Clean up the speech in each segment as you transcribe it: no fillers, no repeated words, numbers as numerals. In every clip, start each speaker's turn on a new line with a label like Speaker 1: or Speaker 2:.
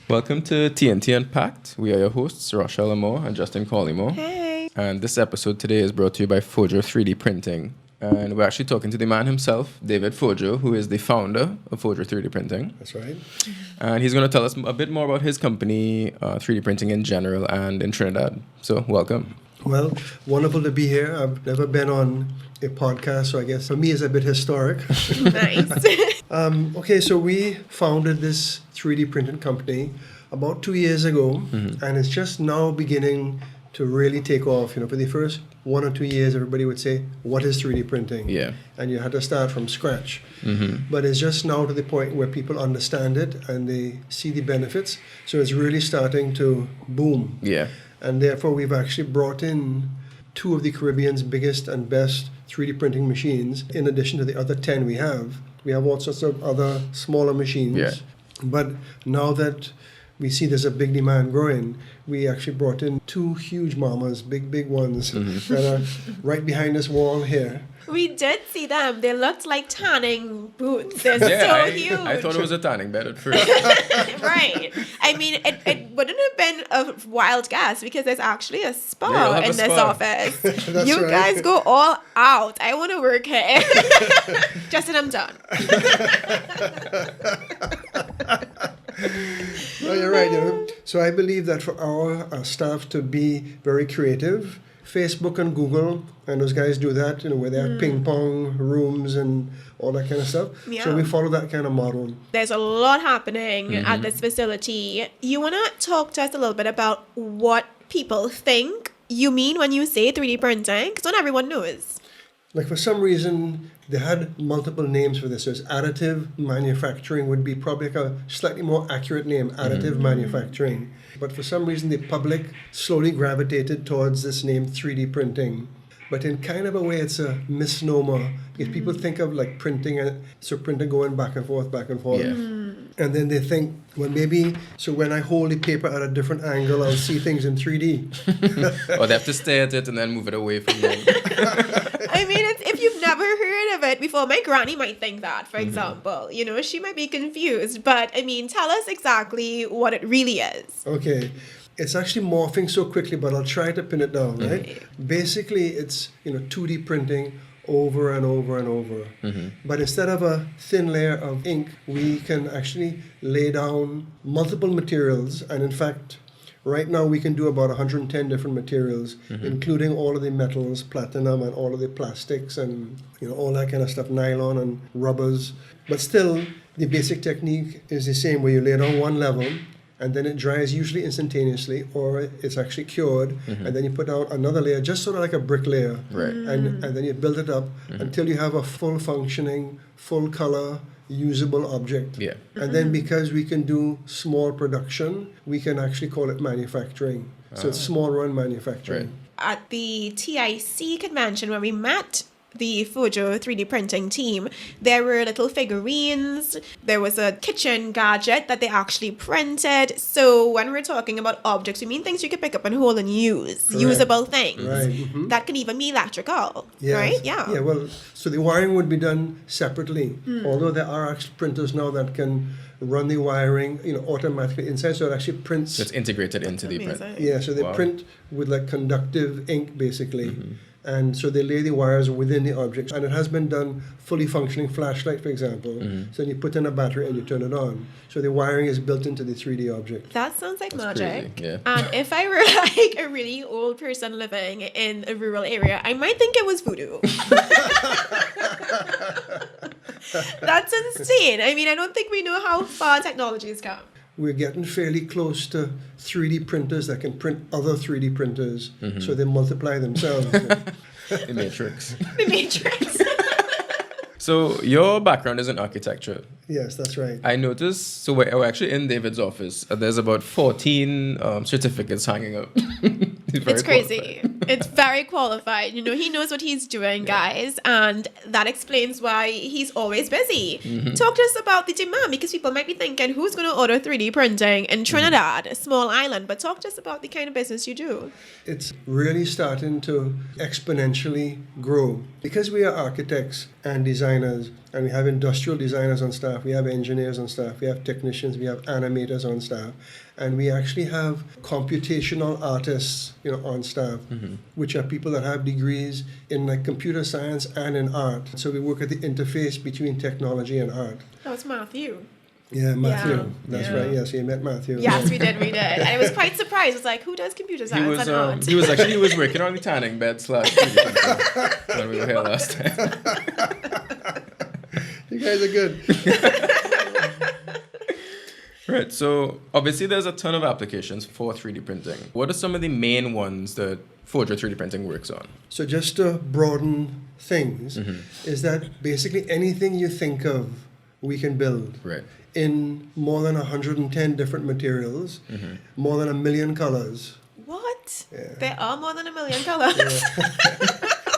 Speaker 1: Welcome to TNT Unpacked. We are your hosts, Rochelle Amore and Justin Collymore.
Speaker 2: Hey.
Speaker 1: And this episode today is brought to you by Fojo 3D Printing. And we're actually talking to the man himself, David Fojo, who is the founder of Fojo 3D Printing.
Speaker 3: That's right.
Speaker 1: And he's going to tell us a bit more about his company, 3D printing in general, and in Trinidad. So, welcome.
Speaker 3: Well, wonderful to be here. I've never been on a podcast, so I guess for me it's a bit historic.
Speaker 2: Nice.
Speaker 3: Okay, so we founded this 3D printing company about 2 years ago, and it's just now beginning to really take off. You know, for the first 1 or 2 years, everybody would say, "What is 3D printing?"
Speaker 1: Yeah.
Speaker 3: And you had to start from scratch. But it's just now to the point where people understand it and they see the benefits. So it's really starting to boom.
Speaker 1: Yeah.
Speaker 3: And therefore, we've actually brought in 2 of the Caribbean's biggest and best 3D printing machines, in addition to the other 10 we have. We have all sorts of other smaller machines.
Speaker 1: Yeah.
Speaker 3: But now that we see there's a big demand growing, we actually brought in 2 huge mamas, big ones, that are right behind this wall here.
Speaker 2: We did see them. They looked like tanning boots. They're so huge.
Speaker 1: I thought it was a tanning bed at first.
Speaker 2: Right. I mean, it wouldn't have been a wild guess because there's actually a
Speaker 1: Yeah,
Speaker 2: spa
Speaker 1: you'll have
Speaker 2: in
Speaker 1: a
Speaker 2: this
Speaker 1: spa.
Speaker 2: office.
Speaker 3: That's
Speaker 2: You
Speaker 3: right.
Speaker 2: guys go all out. I want to work here. Justin, I'm done.
Speaker 3: No, you're right. You know? So I believe that for our staff to be very creative, Facebook and Google, and those guys do that, you know, where they have ping pong rooms and all that kind of stuff.
Speaker 2: Yeah.
Speaker 3: So we follow that kind of model.
Speaker 2: There's a lot happening at this facility. You want to talk to us a little bit about what people think you mean when you say 3D printing? Because not everyone knows.
Speaker 3: Like for some reason, they had multiple names for this. There's additive manufacturing would be probably like a slightly more accurate name, additive manufacturing. But for some reason, the public slowly gravitated towards this name 3D printing. But in kind of a way, it's a misnomer because people think of like printing, and so printing going back and forth.
Speaker 1: Yeah.
Speaker 3: And then they think, well, maybe, so when I hold the paper at a different angle, I'll see things in 3D.
Speaker 1: Or they have to stare at it and then move it away from them.
Speaker 2: I mean, if you've never heard of it before, my granny might think that, for example. You know, she might be confused. But, I mean, tell us exactly what it really is.
Speaker 3: Okay. It's actually morphing so quickly, but I'll try to pin it down, right? Basically, it's, 2D printing over and over and over. But instead of a thin layer of ink, we can actually lay down multiple materials. And in fact, right now we can do about 110 different materials, including all of the metals, platinum, and all of the plastics and all that kind of stuff, nylon and rubbers. But still, the basic technique is the same, where you lay down one level, and then it dries usually instantaneously, or it's actually cured, and then you put down another layer, just sort of like a brick layer,
Speaker 1: Right.
Speaker 3: and then you build it up until you have a full functioning, full color, usable object.
Speaker 1: Yeah.
Speaker 3: And then because we can do small production, we can actually call it manufacturing. So it's small run manufacturing.
Speaker 1: Right.
Speaker 2: At the TIC convention where we met the Fojo 3D printing team, there were little figurines. There was a kitchen gadget that they actually printed. So when we're talking about objects, we mean things you can pick up and hold and use.
Speaker 3: Correct.
Speaker 2: Usable things.
Speaker 3: Right.
Speaker 2: That can even be electrical.
Speaker 3: Yes.
Speaker 2: Right? Yeah.
Speaker 3: Yeah, well, so the wiring would be done separately, although there are actually printers now that can run the wiring, automatically inside, so it actually prints.
Speaker 1: So it's integrated into the print.
Speaker 2: Amazing.
Speaker 3: Yeah, so they
Speaker 1: Wow.
Speaker 3: print with like conductive ink, basically. And so they lay the wires within the objects. And it has been done fully functioning flashlight, for example. So then you put in a battery and you turn it on. So the wiring is built into the 3D object.
Speaker 2: That sounds like
Speaker 1: That's
Speaker 2: magic.
Speaker 1: crazy, yeah.
Speaker 2: And if I were like a really old person living in a rural area, I might think it was voodoo. That's insane. I mean, I don't think we know how far technology has come.
Speaker 3: We're getting fairly close to 3D printers that can print other 3D printers. So they multiply themselves.
Speaker 1: The Matrix.
Speaker 2: The Matrix.
Speaker 1: So your background is in architecture.
Speaker 3: Yes, that's right.
Speaker 1: I noticed, so we're actually in David's office. There's about 14 certificates hanging up. He's very
Speaker 2: It's crazy.
Speaker 1: qualified.
Speaker 2: It's very qualified. He knows what he's doing, guys. And that explains why he's always busy. Talk to us about the demand, because people might be thinking, who's going to order 3D printing in Trinidad, a small island? But talk to us about the kind of business you do.
Speaker 3: It's really starting to exponentially grow. Because we are architects and designers and we have industrial designers on staff, we have engineers on staff, we have technicians, we have animators on staff, and we actually have computational artists, on staff, which are people that have degrees in like computer science and in art. So we work at the interface between technology and art.
Speaker 2: That was Matthew.
Speaker 3: Yeah, Matthew.
Speaker 2: Yeah.
Speaker 3: That's
Speaker 2: Yeah.
Speaker 3: right. Yes, you met Matthew.
Speaker 2: Yes, we did. And I was quite surprised. I was like, who does computer
Speaker 1: He
Speaker 2: science
Speaker 1: was
Speaker 2: and art?
Speaker 1: he was working on the tanning bed / 3D printing when we were here last time.
Speaker 3: You guys are good.
Speaker 1: Right. So obviously there's a ton of applications for 3D printing. What are some of the main ones that Fojo 3D printing works on?
Speaker 3: So just to broaden things, is that basically anything you think of, we can build.
Speaker 1: Right.
Speaker 3: In more than 110 different materials, more than 1 million colors.
Speaker 2: What?
Speaker 3: Yeah.
Speaker 2: There are more than 1 million colors.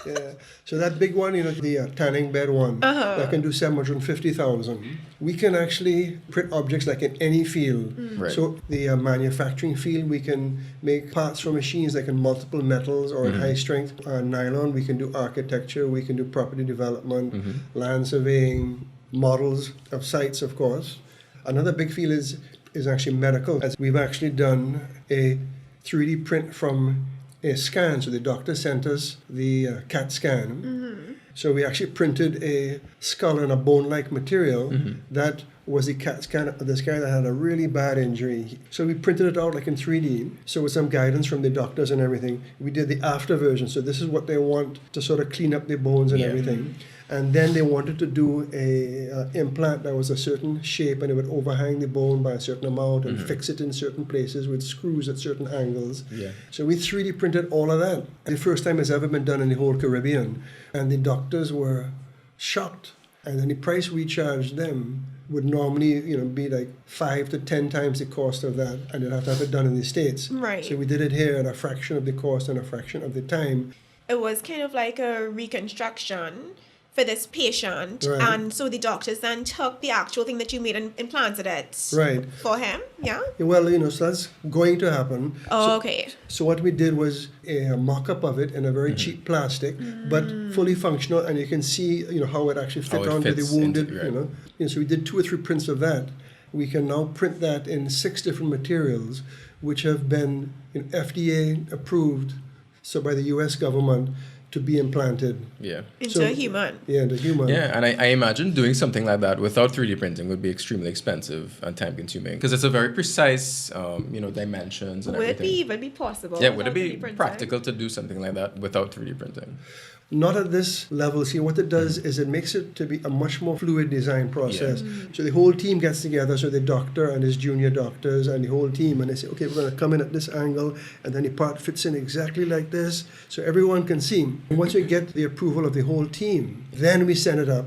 Speaker 3: Yeah. So that big one, the tanning bed one, that can do 750,000. We can actually print objects like in any field.
Speaker 1: Right.
Speaker 3: So the manufacturing field, we can make parts for machines like in multiple metals or in high strength nylon. We can do architecture. We can do property development, land surveying, models of sites, of course. Another big field is actually medical, as we've actually done a 3D print from a scan. So the doctor sent us the CAT scan. So we actually printed a skull in a bone-like material that was the CAT scan of this guy that had a really bad injury. So we printed it out like in 3D. So with some guidance from the doctors and everything, we did the after version. So this is what they want to sort of clean up the bones and everything. And then they wanted to do a implant that was a certain shape, and it would overhang the bone by a certain amount and fix it in certain places with screws at certain angles.
Speaker 1: Yeah.
Speaker 3: So we 3D printed all of that. The first time it's ever been done in the whole Caribbean. And the doctors were shocked. And then the price we charged them would normally, be like 5 to 10 times the cost of that, and they'd have to have it done in the States.
Speaker 2: Right.
Speaker 3: So we did it here at a fraction of the cost and a fraction of the time.
Speaker 2: It was kind of like a reconstruction for this patient.
Speaker 3: Right.
Speaker 2: And so the doctors then took the actual thing that you made and implanted it
Speaker 3: Right.
Speaker 2: for him. Yeah?
Speaker 3: Well, so that's going to happen.
Speaker 2: Oh, okay.
Speaker 3: So what we did was a mock-up of it in a very cheap plastic, but fully functional, and you can see, how it actually fit
Speaker 1: How it
Speaker 3: onto the
Speaker 1: fits
Speaker 3: wounded,
Speaker 1: into- right.
Speaker 3: So we did 2 or 3 prints of that. We can now print that in 6 different materials, which have been FDA approved, so by the U.S. government, to be implanted.
Speaker 1: Yeah.
Speaker 2: Into a human.
Speaker 3: Yeah, the human.
Speaker 1: Yeah, and I imagine doing something like that without 3D printing would be extremely expensive and time consuming because it's a very precise, dimensions and
Speaker 2: Would it
Speaker 1: everything.
Speaker 2: even be possible?
Speaker 1: Yeah, would it
Speaker 2: without
Speaker 1: be
Speaker 2: 3D printing?
Speaker 1: practical to do something like that without 3D printing?
Speaker 3: Not at this level. See, what it does is it makes it to be a much more fluid design process. So the whole team gets together, so the doctor and his junior doctors and the whole team, and they say, okay, we're going to come in at this angle, and then the part fits in exactly like this, so everyone can see. And once we get the approval of the whole team, then we send it up,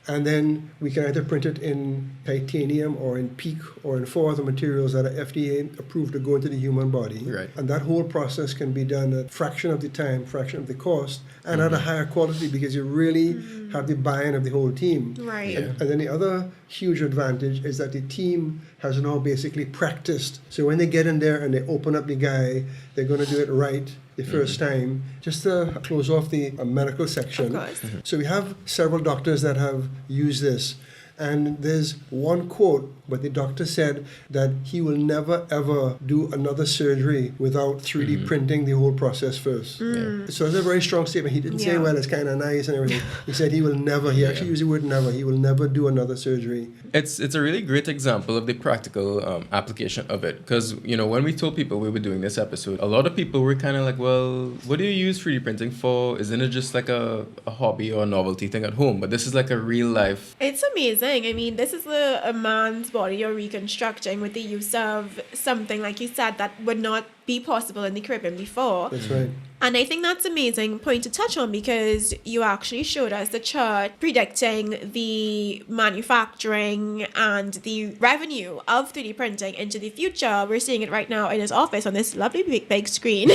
Speaker 3: and then we can either print it in titanium or in PEEK or in 4 other materials that are FDA approved to go into the human body.
Speaker 1: Right.
Speaker 3: And that whole process can be done at a fraction of the time, fraction of the cost, and at a higher quality because you really have the buy-in of the whole team.
Speaker 2: Right.
Speaker 1: Yeah.
Speaker 3: And then the other huge advantage is that the team has now basically practiced. So when they get in there and they open up the guy, they're going to do it right the first time. Just to close off the medical section.
Speaker 2: Of course.
Speaker 3: So we have several doctors that have used this. And there's one quote, but the doctor said that he will never ever do another surgery without 3D printing the whole process first.
Speaker 1: Yeah.
Speaker 3: So it's a very strong statement. He didn't say,
Speaker 2: Yeah.
Speaker 3: well, it's kind of nice and everything. He said he will never, he actually used the word never, he will never do another surgery.
Speaker 1: It's a really great example of the practical application of it because, when we told people we were doing this episode, a lot of people were kind of like, well, what do you use 3D printing for? Isn't it just like a hobby or a novelty thing at home? But this is like a real life.
Speaker 2: It's amazing. I mean, this is a man's body you're reconstructing with the use of something, like you said, that would not be possible in the Caribbean before.
Speaker 3: That's right.
Speaker 2: And I think that's an amazing point to touch on because you actually showed us the chart predicting the manufacturing and the revenue of 3D printing into the future. We're seeing it right now in his office on this lovely big screen.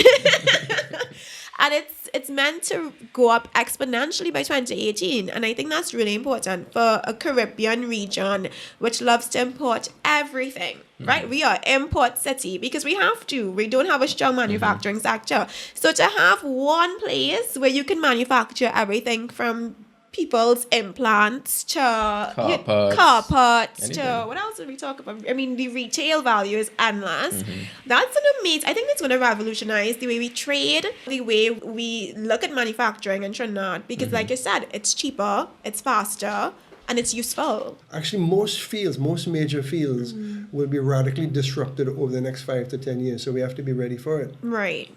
Speaker 2: And it's meant to go up exponentially by 2018. And I think that's really important for a Caribbean region which loves to import everything, right? We are import city because we have to. We don't have a strong manufacturing sector. So to have one place where you can manufacture everything from people's implants to
Speaker 1: Carpots.
Speaker 2: carpots to
Speaker 1: Anything.
Speaker 2: what else did we talk about? I mean, the retail value is endless. That's an amazing. I think that's going to revolutionize the way we trade, the way we look at manufacturing in Trinidad. Because, like you said, it's cheaper, it's faster, and it's useful.
Speaker 3: Actually, most major fields will be radically disrupted over the next 5 to 10 years. So we have to be ready for it.
Speaker 2: Right.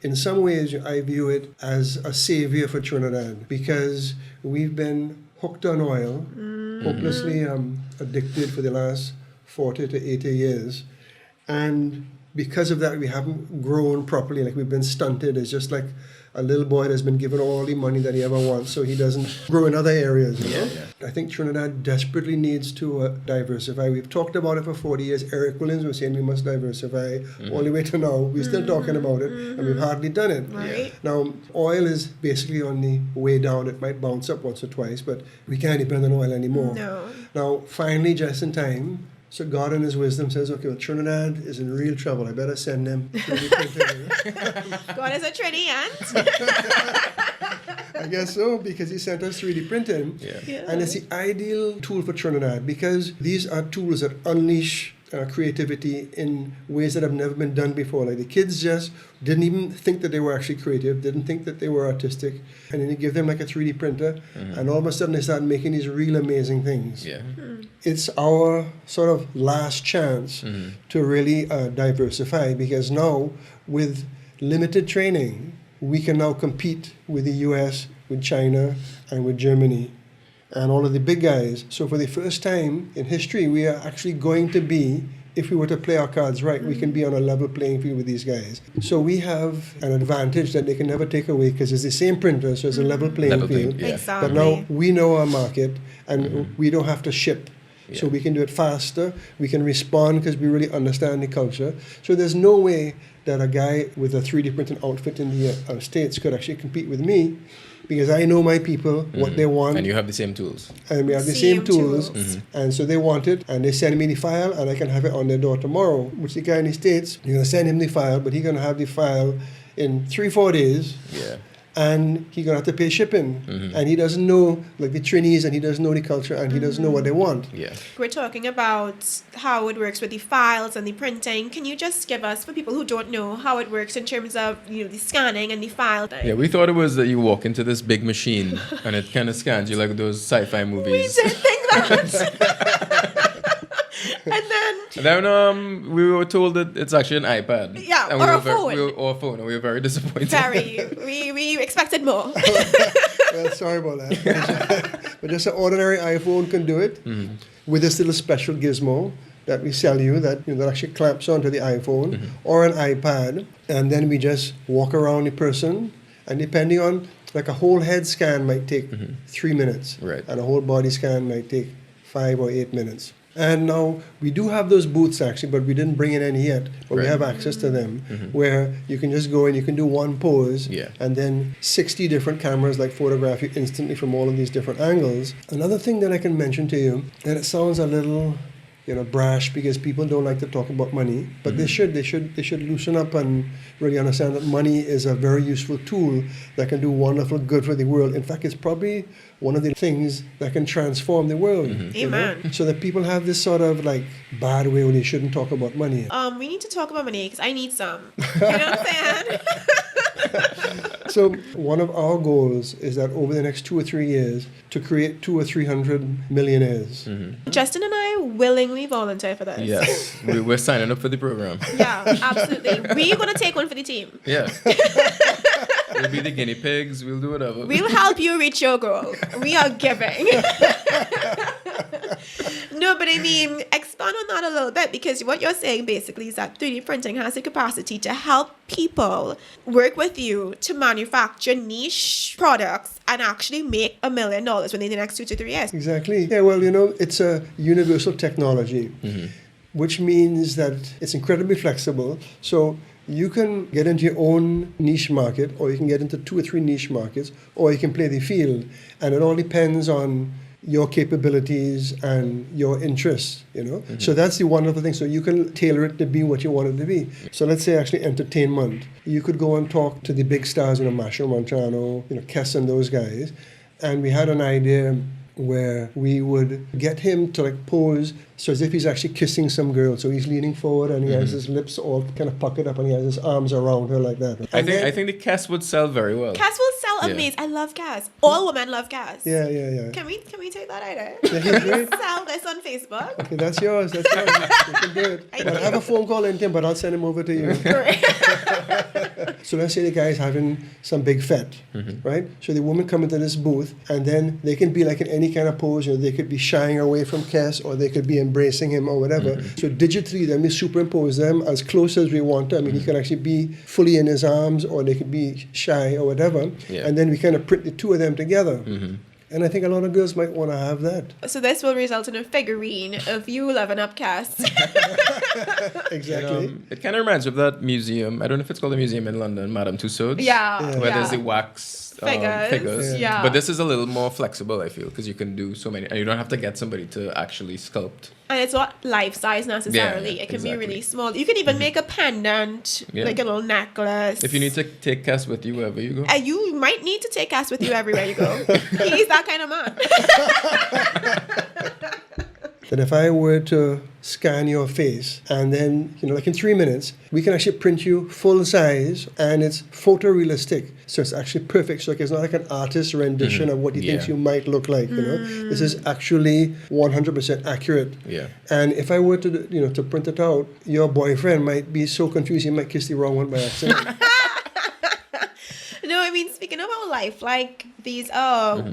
Speaker 3: In some ways, I view it as a savior for Trinidad because we've been hooked on oil, hopelessly addicted for the last 40 to 80 years. And because of that, we haven't grown properly. Like, we've been stunted. It's just like a little boy that's been given all the money that he ever wants, so he doesn't grow in other areas. You know? I think Trinidad desperately needs to diversify. We've talked about it for 40 years. Eric Williams was saying we must diversify. All the way to now, we're still talking about it, and we've hardly done it.
Speaker 2: Right.
Speaker 3: Now, oil is basically on the way down. It might bounce up once or twice, but we can't depend on oil anymore.
Speaker 2: No.
Speaker 3: Now, finally, just in time, so God in His wisdom says, okay, well, Trinidad is in real trouble. I better send them.
Speaker 2: God is a Trini aunt.
Speaker 3: I guess so, because He sent us 3D printing.
Speaker 2: Yeah.
Speaker 3: And it's the ideal tool for Trinidad because these are tools that unleash creativity in ways that have never been done before. Like, the kids just didn't even think that they were actually creative, didn't think that they were artistic. And then you give them like a 3D printer, and all of a sudden they start making these real amazing things.
Speaker 1: Yeah.
Speaker 3: It's our sort of last chance to really diversify, because now with limited training, we can now compete with the US, with China, and with Germany, and all of the big guys. So for the first time in history, we are actually going to be, if we were to play our cards right, we can be on a level playing field with these guys. So we have an advantage that they can never take away because it's the same printer, so it's a level playing field.
Speaker 1: Yeah.
Speaker 2: Exactly.
Speaker 3: But now we know our market, and we don't have to ship. So we can do it faster, we can respond because we really understand the culture. So there's no way that a guy with a 3D printing outfit in the States could actually compete with me, because I know my people, what they want.
Speaker 1: And you have the same tools.
Speaker 3: And we have the same tools. And so they want it, and they send me the file, and I can have it on their door tomorrow. Which the guy in the States, you're going to send him the file, but he's going to have the file in 3-4 days.
Speaker 1: Yeah.
Speaker 3: And he's going to have to pay shipping. And he doesn't know, like, the Trinis, and he doesn't know the culture, and he doesn't know what they want.
Speaker 1: Yeah.
Speaker 2: We're talking about how it works with the files and the printing. Can you just give us, for people who don't know, how it works in terms of, you know, the scanning and the file?
Speaker 1: Yeah, we thought it was that you walk into this big machine and it kind of scans you like those sci-fi movies.
Speaker 2: We did think that. And then
Speaker 3: we
Speaker 1: were told that it's actually an iPad.
Speaker 2: Yeah,
Speaker 1: and
Speaker 2: or
Speaker 1: we
Speaker 2: a
Speaker 1: were very,
Speaker 2: phone.
Speaker 1: or a phone, and we were very disappointed.
Speaker 2: we expected more.
Speaker 3: Well, sorry about that. But just an ordinary iPhone can do it with this little special gizmo that we sell you that actually clamps onto the iPhone or an iPad, and then we just walk around the person, and depending on, like, a whole head scan might take 3 minutes,
Speaker 1: Right.
Speaker 3: and a whole body scan might take 5 or 8 minutes. And now we do have those booths actually, but we didn't bring in any yet. But we
Speaker 1: Right.
Speaker 3: have access to them, where you can just go and you can do one pose,
Speaker 1: Yeah.
Speaker 3: and then 60 different cameras like photograph you instantly from all of these different angles. Another thing that I can mention to you, and it sounds a little, brash, because people don't like to talk about money, but they should loosen up and really understand that money is a very useful tool that can do wonderful good for the world. In fact, it's probably one of the things that can transform the world. you know?
Speaker 2: Amen.
Speaker 3: So that people have this sort of like bad way where they shouldn't talk about money.
Speaker 2: We need to talk about money because I need some. You know what I'm saying?
Speaker 3: So one of our goals is that over the next 2 or 3 years to create 200 or 300 millionaires.
Speaker 2: Justin and I willingly volunteer for this.
Speaker 1: Yes, we're signing up for the program.
Speaker 2: Yeah, absolutely. We're going to take one for the team.
Speaker 1: Yeah. We'll be the guinea pigs. We'll do whatever.
Speaker 2: We'll help you reach your goal. We are giving. No, but I mean, expand on that a little bit, because what you're saying basically is that 3D printing has the capacity to help people work with you to manufacture niche products and actually make $1 million within the next 2 to 3 years.
Speaker 3: Exactly. Yeah, well, it's a universal technology, which means that it's incredibly flexible. So you can get into your own niche market, or you can get into 2 or 3 niche markets, or you can play the field. And it all depends on your capabilities and your interests, So that's the wonderful thing. So you can tailor it to be what you want it to be. So let's say actually entertainment. You could go and talk to the big stars, Marshall Montano, Kess and those guys, and we had an idea where we would get him to like pose so as if he's actually kissing some girl. So he's leaning forward and he has his lips all kind of puckered up and he has his arms around her like that.
Speaker 1: I think the cast would sell very well.
Speaker 2: Cass will sell
Speaker 1: Yeah.
Speaker 2: amazing. I love Cass. All women love Cass.
Speaker 3: Yeah.
Speaker 2: Can we take that idea?
Speaker 3: Yeah, he's great.
Speaker 2: Sell this on Facebook.
Speaker 3: Okay, that's yours. You can do it. Well, I have a phone call in him, but I'll send him over to you. So let's say the guy's having some big fete, right? So the woman come into this booth, and then they can be like in any kind of pose. You know, they could be shying away from Cass, or they could be embracing him, or whatever. So digitally, then we superimpose them as close as we want to. I mean, he can actually be fully in his arms, or they could be shy, or whatever.
Speaker 1: Yeah.
Speaker 3: And then we kind of print the two of them together. And I think a lot of girls might want to have that.
Speaker 2: So this will result in a figurine of you loving up Cass.
Speaker 3: Exactly.
Speaker 1: It kind of reminds me of that museum. I don't know if it's called a museum in London, Madame Tussauds.
Speaker 2: Yeah.
Speaker 1: Where there's the wax figures.
Speaker 2: Yeah.
Speaker 1: But this is a little more flexible, I feel, because you can do so many, and you don't have to get somebody to actually sculpt.
Speaker 2: And it's not life size necessarily.
Speaker 1: Yeah,
Speaker 2: It can
Speaker 1: exactly.
Speaker 2: be really small. You can even make a pendant,
Speaker 1: Yeah.
Speaker 2: like a little necklace.
Speaker 1: If you need to take Cass with you wherever you go.
Speaker 2: You might need to take Cass with you everywhere you go. He's that kind of man.
Speaker 3: That if I were to scan your face and then, you know, like in 3 minutes, we can actually print you full size and it's photorealistic. So it's actually perfect. So like it's not like an artist's rendition of what he thinks you might look like, you know. This is actually 100% accurate.
Speaker 1: Yeah.
Speaker 3: And if I were to, you know, to print it out, your boyfriend might be so confused he might kiss the wrong one by accident.
Speaker 2: No, I mean, speaking of our life, like these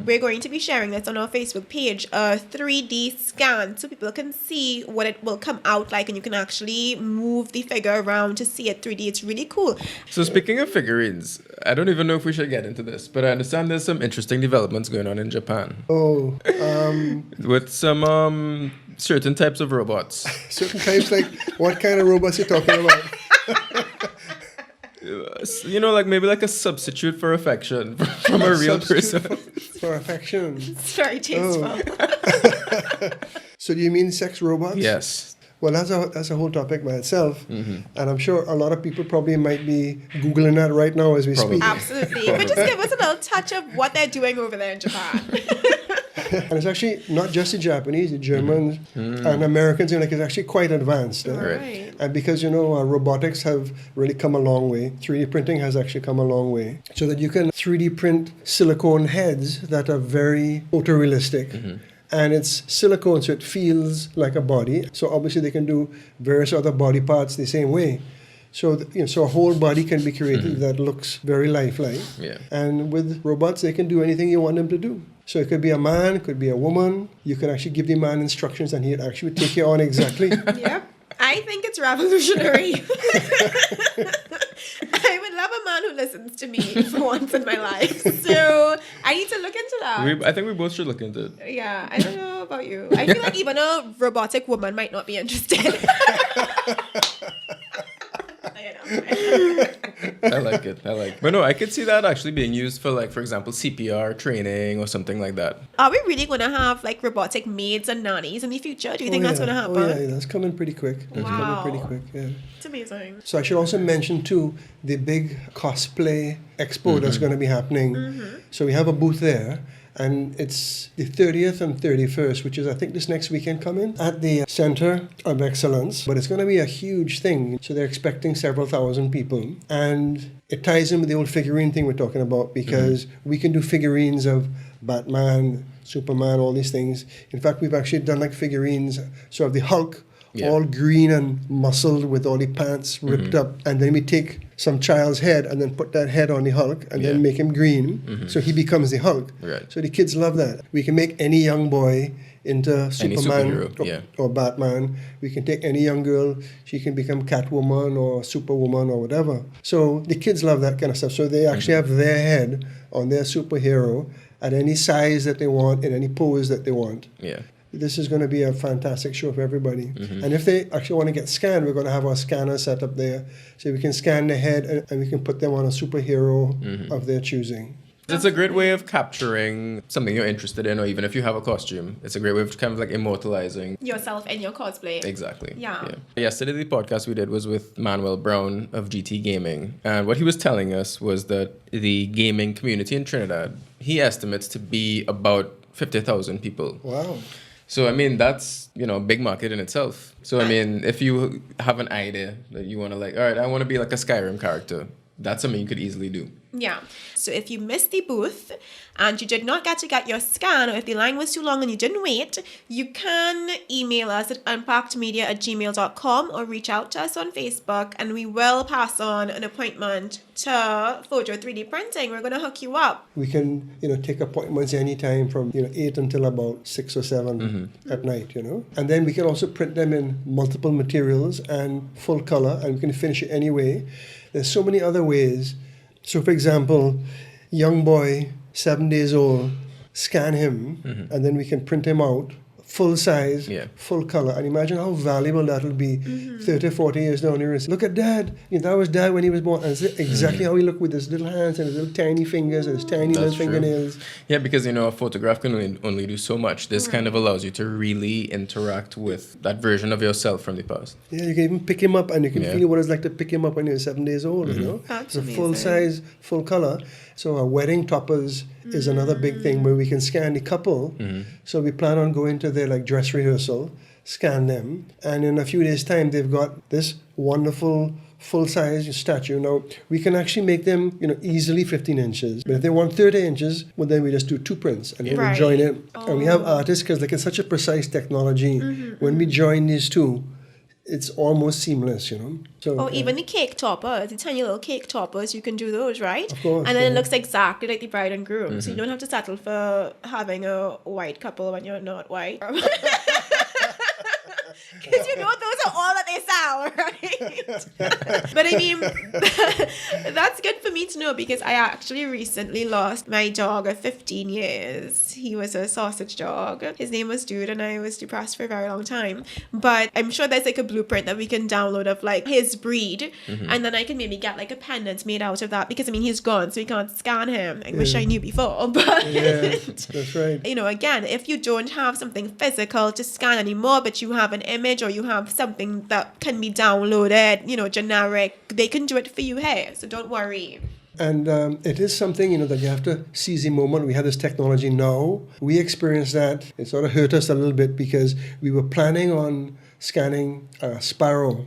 Speaker 2: we're going to be sharing this on our Facebook page, a 3D scan, so people can see what it will come out like, and you can actually move the figure around to see it 3D. It's really cool.
Speaker 1: So speaking of figurines, I don't even know if we should get into this, but I understand there's some interesting developments going on in Japan
Speaker 3: Oh,
Speaker 1: with some certain types of robots.
Speaker 3: certain types, like what kind of robots you talking about?
Speaker 1: You know, like maybe like a substitute for affection from a real
Speaker 3: Substitute
Speaker 1: person.
Speaker 3: For affection.
Speaker 2: It's very tasteful.
Speaker 3: So do you mean sex robots?
Speaker 1: Yes.
Speaker 3: Well, that's a whole topic by itself, and I'm sure a lot of people probably might be Googling that right now as we
Speaker 1: Probably.
Speaker 3: speak.
Speaker 2: Absolutely. But just give us a little touch of what they're doing over there in Japan.
Speaker 3: And it's actually not just the Japanese, the Germans and Americans, you know, like it's actually quite advanced.
Speaker 2: Right.
Speaker 3: And because, you know, robotics have really come a long way. 3D printing has actually come a long way. So that you can 3D print silicone heads that are very photorealistic. And it's silicone, so it feels like a body. So obviously they can do various other body parts the same way. So, you know, so a whole body can be created that looks very lifelike.
Speaker 1: Yeah.
Speaker 3: And with robots, they can do anything you want them to do. So it could be a man, it could be a woman. You can actually give the man instructions and he'd actually take you on exactly.
Speaker 2: Yep. I think it's revolutionary. I would love a man who listens to me for once in my life. So I need to look into that.
Speaker 1: I think we both should look into it.
Speaker 2: Yeah, I don't know about you. I feel like even a robotic woman might not be interested.
Speaker 1: I like it. But no, I could see that actually being used for, like, for example, CPR training or something like that.
Speaker 2: Are we really going to have like robotic maids and nannies in the future? Do you think that's going to happen?
Speaker 3: Oh, yeah, that's coming pretty quick. That's
Speaker 2: Wow.
Speaker 3: coming pretty quick, yeah.
Speaker 2: It's amazing.
Speaker 3: So I should also mention, too, the big cosplay expo that's going to be happening. So we have a booth there. And it's the 30th and 31st, which is, I think, this next weekend coming, at the Center of Excellence. But it's going to be a huge thing. So they're expecting several thousand people. And it ties in with the old figurine thing we're talking about, because we can do figurines of Batman, Superman, all these things. In fact, we've actually done like figurines, so of the Hulk, all green and muscled with all the pants ripped up. And then we take some child's head and then put that head on the Hulk and then make him green. So he becomes the Hulk.
Speaker 1: Right.
Speaker 3: So the kids love that. We can make any young boy into Superman
Speaker 1: superhero,
Speaker 3: or Batman. We can take any young girl, she can become Catwoman or Superwoman or whatever. So the kids love that kind of stuff. So they actually have their head on their superhero at any size that they want, in any pose that they want.
Speaker 1: Yeah.
Speaker 3: This is going to be a fantastic show for everybody. And if they actually want to get scanned, we're going to have our scanner set up there. So we can scan the head and we can put them on a superhero of their choosing.
Speaker 1: It's a great way of capturing something you're interested in, or even if you have a costume, it's a great way of kind of like immortalizing
Speaker 2: yourself in your cosplay.
Speaker 1: Exactly.
Speaker 2: Yeah.
Speaker 1: Yesterday, the podcast we did was with Manuel Brown of GT Gaming. And what he was telling us was that the gaming community in Trinidad, he estimates to be about 50,000 people.
Speaker 3: Wow.
Speaker 1: So, I mean, that's, a big market in itself. So, I mean, if you have an idea that you want to all right, I want to be like a Skyrim character, that's something you could easily do.
Speaker 2: Yeah. So if you missed the booth and you did not get your scan, or if the line was too long and you didn't wait, you can email us at unpackedmedia@gmail.com or reach out to us on Facebook, and we will pass on an appointment to Fojo 3D Printing. We're going to hook you up.
Speaker 3: We can, take appointments anytime from, 8 until about 6 or 7 at night, And then we can also print them in multiple materials and full color, and we can finish it anyway. There's so many other ways. So, for example, young boy, 7 days old, scan him, and then we can print him out, full size, full color. And imagine how valuable that will be 30, 40 years down the road. Look at Dad. That was Dad when he was born. And it's exactly how he looked with his little hands and his little tiny fingers and his tiny little fingernails.
Speaker 1: Yeah, because, a photograph can only do so much. This kind of allows you to really interact with that version of yourself from the past.
Speaker 3: Yeah, you can even pick him up, and you can feel what it's like to pick him up when he was 7 days old,
Speaker 2: That's
Speaker 3: it's a full size, full color. So our wedding toppers is another big thing where we can scan the couple. So we plan on going to their dress rehearsal, scan them, and in a few days' time they've got this wonderful full-size statue. Now we can actually make them easily 15 inches, but if they want 30 inches, well, then we just do 2 prints and then we join it. And we have artists, because it's such a precise technology, when we join these two, it's almost seamless, So,
Speaker 2: Even the cake toppers, the tiny little cake toppers, you can do those, right?
Speaker 3: Of course.
Speaker 2: And then it looks exactly like the bride and groom. So you don't have to settle for having a white couple when you're not white. Because those are all that they sell, right? But I mean, that's good for me to know, because I actually recently lost my dog of 15 years. He was a sausage dog. His name was Dude, and I was depressed for a very long time. But I'm sure there's a blueprint that we can download of his breed, and then I can maybe get a pendant made out of that, because he's gone, so we can't scan him. I wish I knew before, but
Speaker 3: yeah, that's right.
Speaker 2: Again, if you don't have something physical to scan anymore, but you have an image, or you have something that can be downloaded, generic, they can do it for you here. So don't worry.
Speaker 3: And it is something, that you have to seize the moment. We have this technology now. We experienced that. It sort of hurt us a little bit, because we were planning on scanning a sparrow.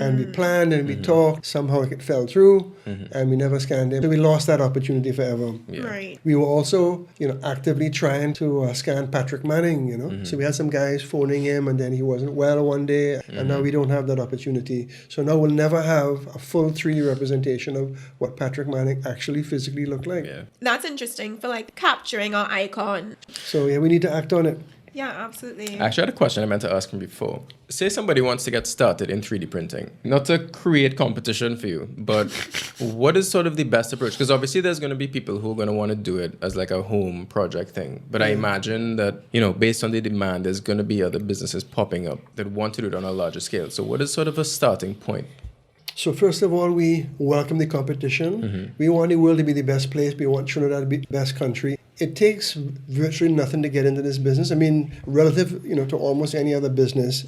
Speaker 3: And we planned and we talked. Somehow it fell through, and we never scanned him. So we lost that opportunity forever.
Speaker 1: Yeah.
Speaker 2: Right.
Speaker 3: We were also, actively trying to scan Patrick Manning, So we had some guys phoning him, and then he wasn't well one day, and now we don't have that opportunity. So now we'll never have a full 3D representation of what Patrick Manning actually physically looked like.
Speaker 1: Yeah.
Speaker 2: That's interesting for capturing our icon.
Speaker 3: So yeah, we need to act on it.
Speaker 2: Yeah, absolutely.
Speaker 1: I actually had a question I meant to ask him before. Say somebody wants to get started in 3D printing. Not to create competition for you, but what is sort of the best approach? Because obviously there's going to be people who are going to want to do it as a home project thing. But I imagine that, based on the demand, there's going to be other businesses popping up that want to do it on a larger scale. So what is sort of a starting point?
Speaker 3: So first of all, we welcome the competition. We want the world to be the best place. We want Trinidad to be the best country. It takes virtually nothing to get into this business. I mean, relative, to almost any other business,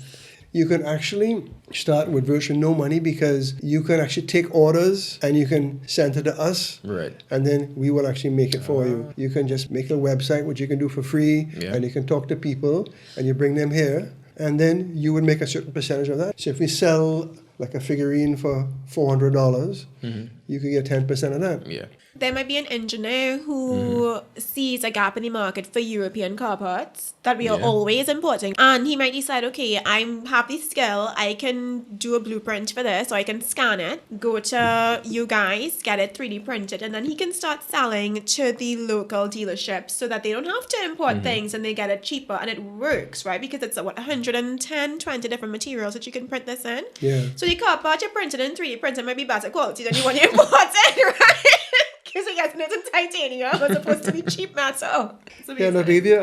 Speaker 3: you can actually start with virtually no money, because you can actually take orders and you can send it to us.
Speaker 1: Right.
Speaker 3: And then we will actually make it for you. You can just make a website, which you can do for free, and you can talk to people and you bring them here, and then you would make a certain percentage of that. So if we sell a figurine for $400, you could get 10% of that.
Speaker 1: Yeah.
Speaker 2: There might be an engineer who sees a gap in the market for European car parts that we are always importing. And he might decide, okay, I have the skill, I can do a blueprint for this, or I can scan it, go to you guys, get it 3D printed, and then he can start selling to the local dealerships so that they don't have to import things and they get it cheaper. And it works, right? Because it's 110, 20 different materials that you can print this in.
Speaker 3: Yeah.
Speaker 2: So the car part you printed in 3D printed might be better quality than the one you imported, right? Because you're getting it in titanium as opposed to the cheap metal.
Speaker 3: Yeah, now to give you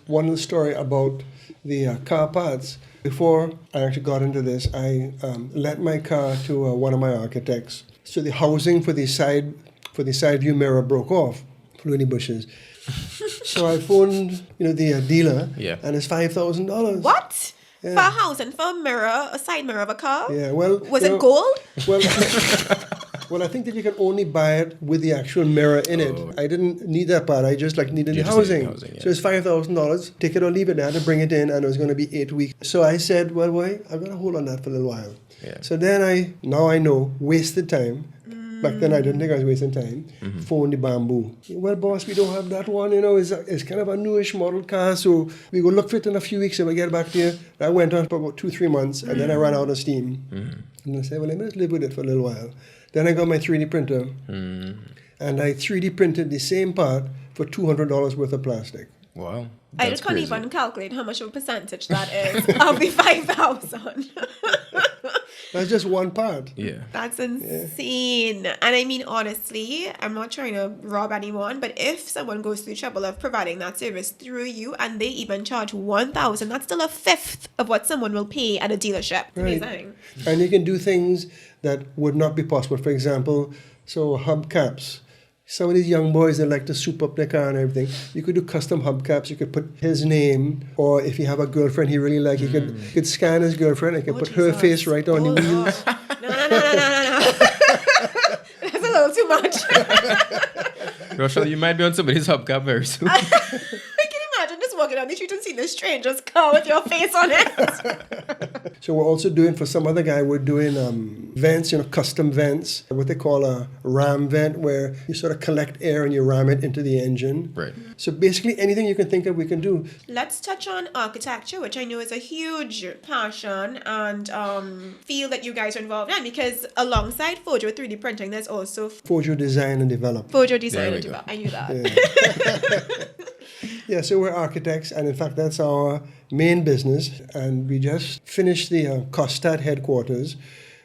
Speaker 3: one little story about the car parts. Before I actually got into this, I lent my car to one of my architects. So the housing for the side view mirror broke off. flew in the bushes. So I phoned, the dealer,
Speaker 1: Yeah.
Speaker 3: and it's $5,000.
Speaker 2: What?
Speaker 3: Yeah.
Speaker 2: For a house and for a mirror, a side mirror of a car?
Speaker 3: Yeah, well,
Speaker 2: Was it gold?
Speaker 3: Well, well, I think that you can only buy it with the actual mirror in it.
Speaker 1: Oh.
Speaker 3: I didn't need that part. I just needed
Speaker 1: You
Speaker 3: the
Speaker 1: just
Speaker 3: housing.
Speaker 1: needed the housing, yeah.
Speaker 3: So it's $5,000. Take it or leave it. I had to bring it in, and it was going to be 8 weeks. So I said, well, boy, I'm going to hold on that for a little while.
Speaker 1: Yeah.
Speaker 3: So then now I know, wasted time. Back then I didn't think I was wasting time. Phone the Bamboo. Well, boss, we don't have that one. It's kind of a newish model car, so we go look for it in a few weeks and we'll get back to you. I went on for about 2-3 months, and then I ran out of steam. And I said, well, let me just live with it for a little while. Then I got my 3D printer, and I 3D printed the same part for $200 worth of plastic.
Speaker 1: Wow.
Speaker 2: I
Speaker 1: That's
Speaker 2: just can't
Speaker 1: crazy.
Speaker 2: even calculate how much of a percentage that is of the 5,000.
Speaker 3: That's just one part.
Speaker 1: Yeah.
Speaker 2: That's insane. And I mean, honestly, I'm not trying to rob anyone, but if someone goes through trouble of providing that service through you and they even charge 1,000, that's still a fifth of what someone will pay at a dealership. It's
Speaker 3: Right.
Speaker 2: amazing.
Speaker 3: And you can do things that would not be possible. For example, hubcaps. Some of these young boys, they like to soup up their car and everything. You could do custom hubcaps. You could put his name, or if you have a girlfriend he really likes, you could scan his girlfriend and you could put her
Speaker 2: Jesus.
Speaker 3: face right on the
Speaker 2: Oh,
Speaker 3: wheels.
Speaker 2: Lord. No. That's a little too much.
Speaker 1: Rochelle, you might be on somebody's hubcap very soon.
Speaker 2: I can imagine just walking down the street and seeing this stranger's car with your face on it.
Speaker 3: So we're also doing, for some other guy, we're doing vents, custom vents, what they call a ram vent, where you sort of collect air and you ram it into the engine.
Speaker 1: Right.
Speaker 3: So basically anything you can think of, we can do.
Speaker 2: Let's touch on architecture, which I know is a huge passion and field that you guys are involved in, because alongside Fojo 3D printing, there's also
Speaker 3: Fojo Design and Develop.
Speaker 2: Fojo Design
Speaker 1: There we
Speaker 2: and
Speaker 1: go.
Speaker 2: Develop. I knew that.
Speaker 3: Yeah, so we're architects, and in fact, that's our main business. And we just finished the Costad headquarters,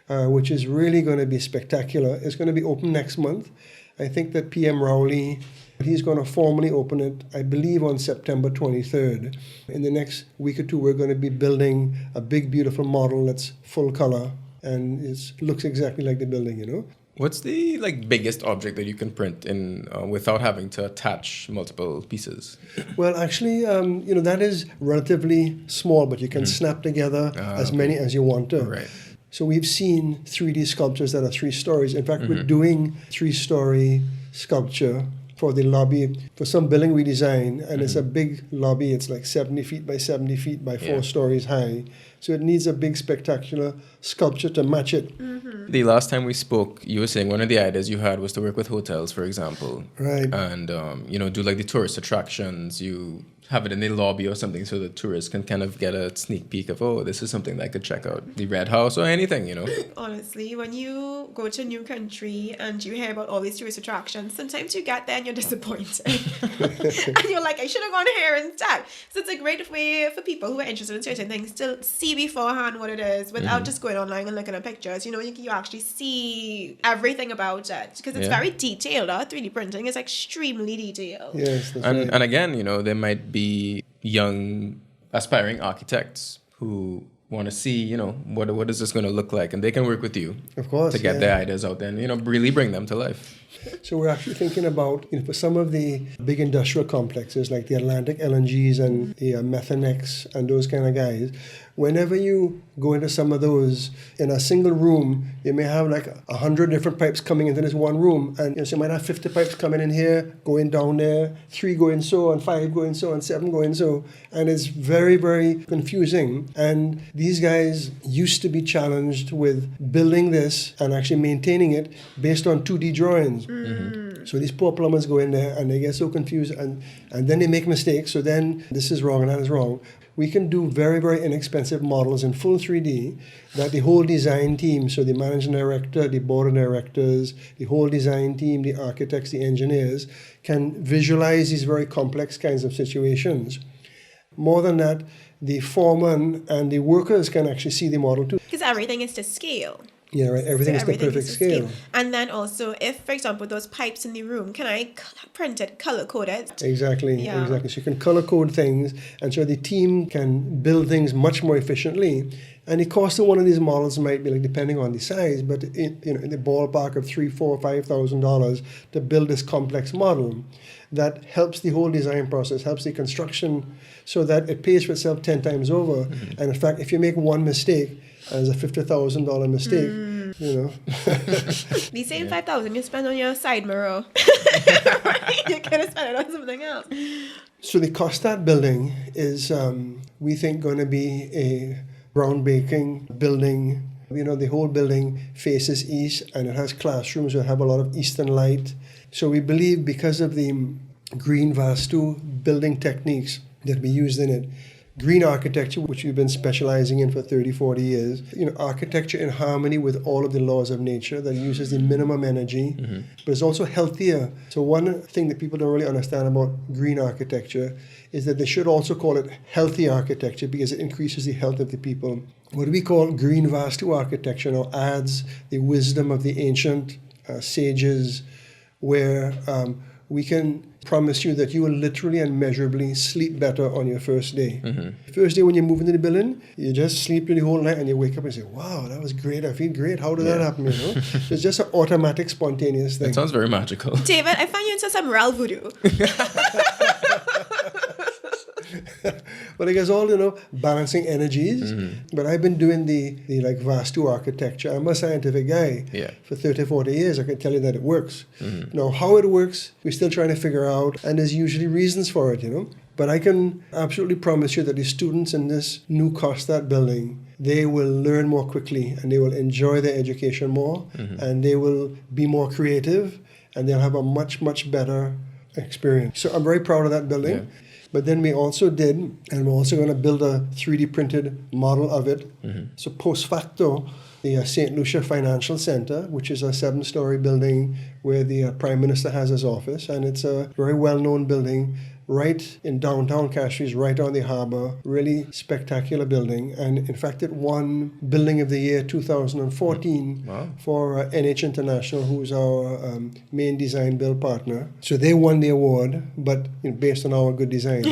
Speaker 3: which is really going to be spectacular. It's going to be open next month. I think that PM Rowley, he's going to formally open it, I believe, on September 23rd. In the next week or two, we're going to be building a big, beautiful model that's full color, and it looks exactly like the building,
Speaker 1: What's the biggest object that you can print in without having to attach multiple pieces?
Speaker 3: Well, actually, that is relatively small, but you can snap together as many as you want to.
Speaker 1: Right.
Speaker 3: So we've seen 3D sculptures that are 3 stories. In fact, we're doing 3-story sculpture for the lobby for some building we design, and it's a big lobby. It's like 70 feet by 70 feet by 4 stories high. So it needs a big, spectacular sculpture to match it.
Speaker 1: The last time we spoke, you were saying one of the ideas you had was to work with hotels, for example.
Speaker 3: Right.
Speaker 1: And, do the tourist attractions. You have it in the lobby or something so the tourists can kind of get a sneak peek of, oh, this is something that I could check out. The Red House or anything,
Speaker 2: Honestly, when you go to a new country and you hear about all these tourist attractions, sometimes you get there and you're disappointed. And you're like, I should have gone here instead. So it's a great way for people who are interested in certain things to see beforehand what it is without just going online and looking at pictures. You actually see everything about it because it's very detailed. 3D printing is extremely detailed.
Speaker 3: Yes, that's right.
Speaker 1: And again, there might be young aspiring architects who want to see, what is this going to look like? And they can work with you
Speaker 3: Of course,
Speaker 1: to get
Speaker 3: yeah.
Speaker 1: their ideas out there and, really bring them to life.
Speaker 3: So we're actually thinking about, for some of the big industrial complexes like the Atlantic LNGs and the Methanex and those kind of guys, whenever you go into some of those, in a single room, you may have 100 different pipes coming into this one room. And so you might have 50 pipes coming in here, going down there, 3 going so, and 5 going so, and 7 going so. And it's very, very confusing. And these guys used to be challenged with building this and actually maintaining it based on 2D drawings. So these poor plumbers go in there and they get so confused and then they make mistakes. So then this is wrong and that is wrong. We can do very, very inexpensive models in full 3D that the whole design team, so the managing director, the board of directors, the whole design team, the architects, the engineers, can visualize these very complex kinds of situations. More than that, the foreman and the workers can actually see the model too.
Speaker 2: Because everything is to scale.
Speaker 3: Yeah, right. Everything is the perfect
Speaker 2: to
Speaker 3: scale.
Speaker 2: And then also, if, for example, those pipes in the room, can I print it, color code it?
Speaker 3: Exactly,
Speaker 2: Yeah.
Speaker 3: exactly. So you can color code things, and so the team can build things much more efficiently And the cost of one of these models might be like, depending on the size, but in the ballpark of $3,000, $4,000, $5,000 to build this complex model that helps the whole design process, helps the construction, so that it pays for itself 10 times over. And in fact, if you make one mistake, and it's a $50,000 mistake, you know.
Speaker 2: The same 5,000 you spend on your side mirror, you could have spent it on something else.
Speaker 3: So the Costat building is, we think, going to be a groundbreaking building. You know, the whole building faces east, and it has classrooms that have a lot of eastern light. So we believe, because of the green Vastu building techniques that we used in it, green architecture, which we've been specializing in for 30, 40 years, you know, architecture in harmony with all of the laws of nature that uses the minimum energy, but it's also healthier. So one thing that people don't really understand about green architecture is that they should also call it healthy architecture, because it increases the health of the people. What we call green Vastu architecture now adds the wisdom of the ancient sages, where we can promise you that you will literally and measurably sleep better on your first day. First day when you move into the building, you just sleep through the whole night and you wake up and say, wow, that was great, I feel great. How did that happen? You know? It's just an automatic, spontaneous thing.
Speaker 1: It sounds very magical.
Speaker 2: David, I find you into some real voodoo.
Speaker 3: But I guess all, you know, balancing energies. But I've been doing the like Vastu architecture. I'm a scientific guy. For 30, 40 years, I can tell you that it works. Now, how it works, we're still trying to figure out, and there's usually reasons for it, you know. But I can absolutely promise you that the students in this new Costat building, they will learn more quickly, and they will enjoy their education more, and they will be more creative, and they'll have a much, much better experience. So I'm very proud of that building. But then we also did, and we're also going to build a 3D printed model of it. So post facto, the St. Lucia Financial Center, which is a 7-story building where the Prime Minister has his office, and it's a very well-known building right in downtown Castries, right on the harbor. Really spectacular building. And in fact, it won Building of the Year 2014 for NH International, who's our main design build partner. So they won the award, but based on our good design.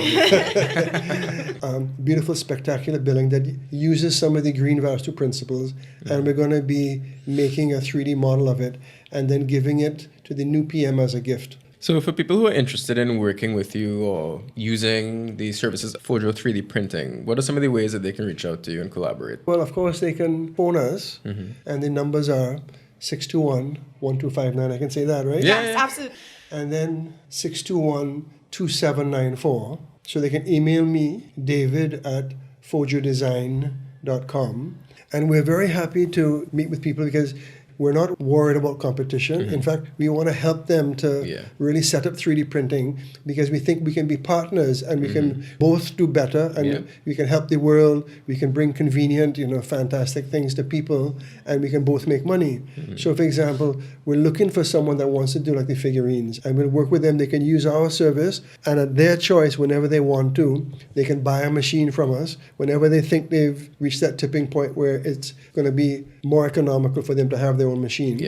Speaker 3: Beautiful, spectacular building that uses some of the Green Vastu principles. And we're going to be making a 3D model of it and then giving it to the new PM as a gift.
Speaker 1: So for people who are interested in working with you or using the services of Fojo 3D printing, what are some of the ways that they can reach out to you and collaborate?
Speaker 3: Well, of course, they can phone us, and the numbers are 621-1259. I can say that, right?
Speaker 2: Yes, absolutely.
Speaker 3: And then 621-2794. So they can email me, david@fojodesign.com. And we're very happy to meet with people because we're not worried about competition. In fact, we want to help them to really set up 3D printing, because we think we can be partners and we can both do better, and we can help the world. We can bring convenient, fantastic things to people, and we can both make money. So, for example, we're looking for someone that wants to do like the figurines, and we'll work with them. They can use our service, and at their choice, whenever they want to, they can buy a machine from us whenever they think they've reached that tipping point where it's going to be more economical for them to have their own machine.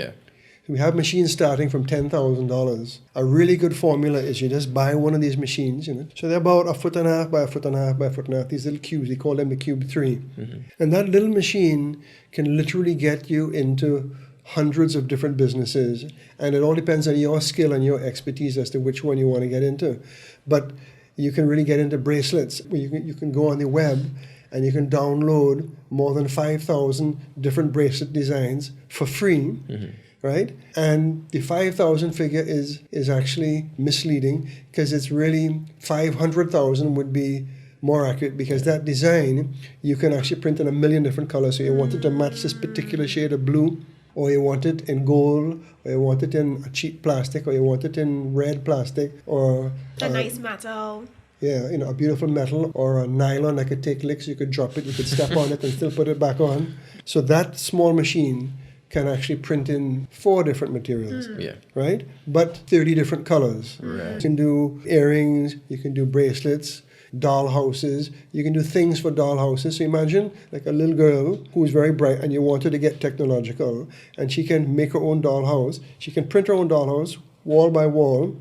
Speaker 3: We have machines starting from $10,000. A really good formula is you just buy one of these machines, So they're about 1.5 by 1.5 by 1.5, these little cubes. We call them the Cube 3. And that little machine can literally get you into hundreds of different businesses. And it all depends on your skill and your expertise as to which one you want to get into. But you can really get into bracelets. You can go on the web and you can download more than 5,000 different bracelet designs for free, right? And the 5,000 figure is actually misleading, because it's really 500,000 would be more accurate, because that design you can actually print in a million different colors. So you want it to match this particular shade of blue, or you want it in gold, or you want it in a cheap plastic, or you want it in red plastic, or
Speaker 2: a nice metal.
Speaker 3: Yeah, a beautiful metal or a nylon that could take licks. You could drop it, you could step on it and still put it back on. So that small machine can actually print in 4 different materials, right? But 30 different colors.
Speaker 1: Right.
Speaker 3: You can do earrings, you can do bracelets, doll houses. You can do things for doll houses. So imagine like a little girl who's very bright and you want her to get technological, and she can make her own doll house. She can print her own doll house wall by wall.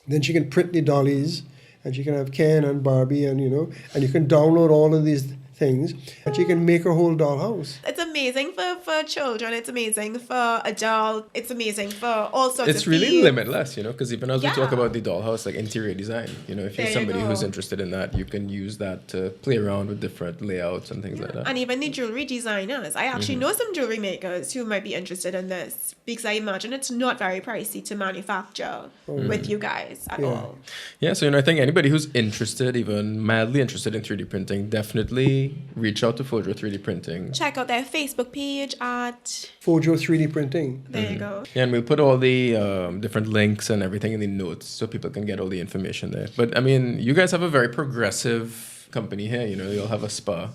Speaker 3: Then she can print the dollies, and she can have Ken and Barbie, and and you can download all of these things, and she can make her whole dollhouse.
Speaker 2: It's amazing for children. It's amazing for adults. It's amazing for all sorts
Speaker 1: It's
Speaker 2: of
Speaker 1: really
Speaker 2: fields.
Speaker 1: limitless, because even as we talk
Speaker 2: Yeah.
Speaker 1: about the dollhouse, like interior design, if
Speaker 2: There
Speaker 1: you're
Speaker 2: you
Speaker 1: somebody who's
Speaker 2: go.
Speaker 1: interested in that, you can use that to play around with different layouts and things like that.
Speaker 2: And even the jewelry designers. I actually know some jewelry makers who might be interested in this because I imagine it's not very pricey to manufacture with you guys at
Speaker 3: Yeah.
Speaker 2: all.
Speaker 1: Yeah, so I think anybody who's interested, even mildly interested in 3D printing, definitely reach out to Fojo 3D Printing.
Speaker 2: Check out their Facebook page at
Speaker 3: Fojo 3D printing.
Speaker 2: there you go.
Speaker 1: Yeah, and we'll put all the different links and everything in the notes so people can get all the information there. But I mean, you guys have a very progressive company here. You'll have a spa.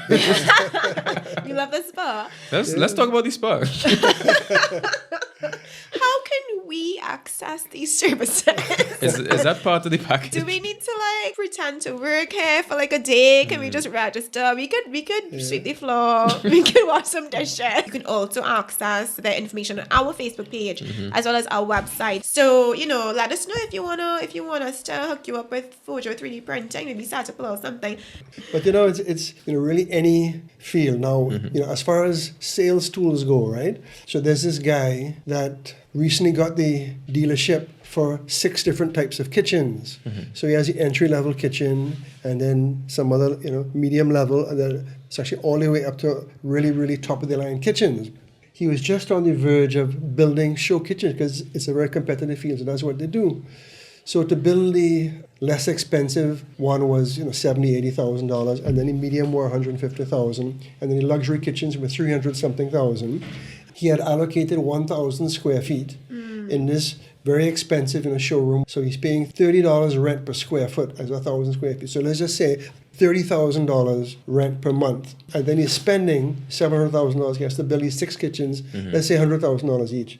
Speaker 2: You love the spa.
Speaker 1: Let's talk about the spa.
Speaker 2: How can we access these services?
Speaker 1: Is that part of the package?
Speaker 2: Do we need to pretend to work here for a day? Can we just register? We could sweep the floor. We could wash some dishes. You can also access the information on our Facebook page as well as our website. So let us know if you want us to hook you up with Fojo 3D printing, maybe set up or something.
Speaker 3: But it's really any field now. As far as sales tools go, right? So there's this guy that recently got the dealership for 6 different types of kitchens. So he has the entry level kitchen, and then some other medium level, and then it's actually all the way up to really really top of the line kitchens. He was just on the verge of building show kitchens because it's a very competitive field, so that's what they do. So to build the less expensive one was $70,000-$80,000, and then the medium were $150,000, and then the luxury kitchens were $300-something thousand. He had allocated 1,000 square feet in this very expensive showroom. So he's paying $30 rent per square foot as 1,000 square feet. So let's just say $30,000 rent per month, and then he's spending $700,000. He has to build these 6 kitchens. Let's say $100,000 each,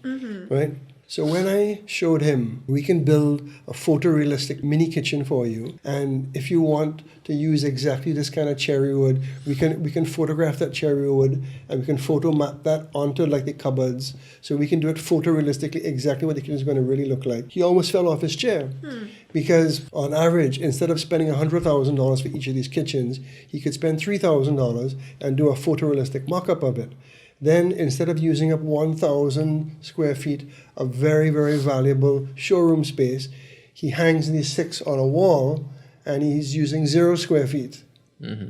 Speaker 3: right? So when I showed him, we can build a photorealistic mini kitchen for you, and if you want to use exactly this kind of cherry wood, we can photograph that cherry wood, and we can photo map that onto the cupboards, so we can do it photorealistically exactly what the kitchen is going to really look like. He almost fell off his chair because on average, instead of spending $100,000 for each of these kitchens, he could spend $3,000 and do a photorealistic mock-up of it. Then, instead of using up 1,000 square feet of very, very valuable showroom space, he hangs these 6 on a wall, and he's using 0 square feet.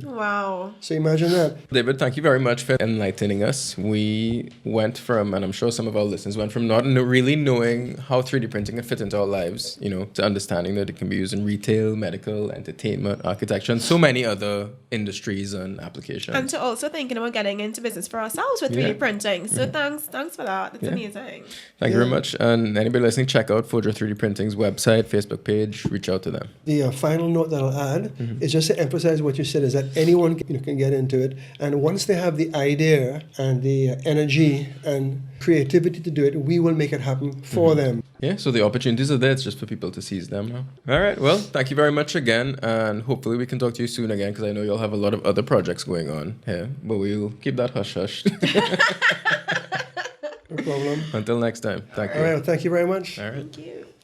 Speaker 2: Wow.
Speaker 3: So imagine that.
Speaker 1: David, thank you very much for enlightening us. We went from, and I'm sure some of our listeners went from not really knowing how 3D printing can fit into our lives, to understanding that it can be used in retail, medical, entertainment, architecture, and so many other industries and applications.
Speaker 2: And to also thinking about getting into business for ourselves with 3D printing. So thanks for that. That's amazing.
Speaker 1: Thank you very much. And anybody listening, check out Fojo 3D Printing's website, Facebook page, reach out to them.
Speaker 3: The final note that I'll add is just to emphasize what you said, is that anyone can get into it, and once they have the idea and the energy and creativity to do it, we will make it happen for them.
Speaker 1: Yeah, so the opportunities are there. It's just for people to seize them now. All right. Well, thank you very much again. And hopefully we can talk to you soon again, because I know you'll have a lot of other projects going on here. But we'll keep that hush-hush.
Speaker 3: No problem.
Speaker 1: Until next time. Thank you.
Speaker 3: All right, well, thank you very much.
Speaker 1: All right.
Speaker 2: Thank you.